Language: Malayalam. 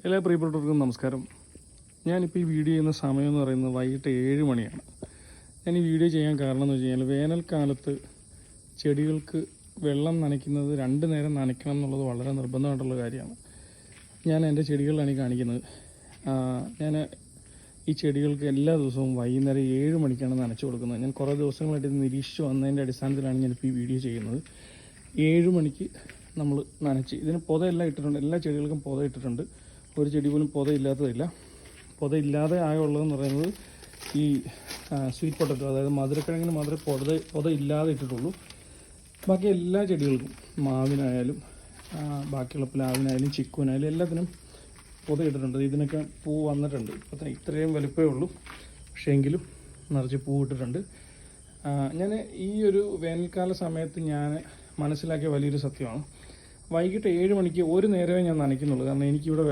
എല്ലാ പ്രിയപ്പെട്ടവർക്കും നമസ്കാരം. ഞാനിപ്പോൾ ഈ വീഡിയോ ചെയ്യുന്ന സമയം എന്ന് പറയുന്നത് വൈകിട്ട് 7 മണിയാണ്. ഞാൻ ഈ വീഡിയോ ചെയ്യാൻ കാരണം എന്ന് വെച്ച് കഴിഞ്ഞാൽ വേനൽക്കാലത്ത് ചെടികൾക്ക് വെള്ളം നനയ്ക്കുന്നത് 2 നേരം നനയ്ക്കണം എന്നുള്ളത് വളരെ നിർബന്ധമായിട്ടുള്ള കാര്യമാണ്. ഞാൻ എൻ്റെ ചെടികളിലാണ് ഈ കാണിക്കുന്നത്. ഞാൻ ഈ ചെടികൾക്ക് എല്ലാ ദിവസവും വൈകുന്നേരം 7 മണിക്കാണ് നനച്ചു കൊടുക്കുന്നത്. ഞാൻ കുറേ ദിവസങ്ങളായിട്ട് ഇത് നിരീക്ഷിച്ച് വന്നതിൻ്റെ അടിസ്ഥാനത്തിലാണ് ഞാനിപ്പോൾ ഈ വീഡിയോ ചെയ്യുന്നത്. 7 മണിക്ക് നമ്മൾ നനച്ച് ഇതിന് പൊതയെല്ലാം ഇട്ടിട്ടുണ്ട്. എല്ലാ ചെടികൾക്കും പൊത ഇട്ടിട്ടുണ്ട്. ഒരു ചെടി പോലും പൊതയില്ലാത്തതില്ല. പൊതയില്ലാതെ ആയുള്ളതെന്ന് പറയുന്നത് ഈ സ്വീറ്റ് പൊട്ടറ്റോ, അതായത് മധുരക്കിഴങ്ങിന് മാത്രമേ പൊത ഇല്ലാതെ ഇട്ടിട്ടുള്ളൂ. ബാക്കി എല്ലാ ചെടികൾക്കും, മാവിനായാലും ബാക്കിയുള്ള പ്ലാവിനായാലും ചിക്കുവിനായാലും എല്ലാത്തിനും പൊത ഇട്ടിട്ടുണ്ട്. ഇതിനൊക്കെ പൂ വന്നിട്ടുണ്ട്. ഇപ്പം ഇത്രയും വലുപ്പമേ ഉള്ളൂ, പക്ഷേ എങ്കിലും നിറച്ച് പൂ ഇട്ടിട്ടുണ്ട്. ഞാൻ ഈ ഒരു വേനൽക്കാല സമയത്ത് ഞാൻ മനസ്സിലാക്കിയ വലിയൊരു സത്യമാണ്, വൈകിട്ട് 7 മണിക്ക് ഒരു നേരമേ ഞാൻ നനയ്ക്കുന്നുള്ളൂ. കാരണം എനിക്കിവിടെ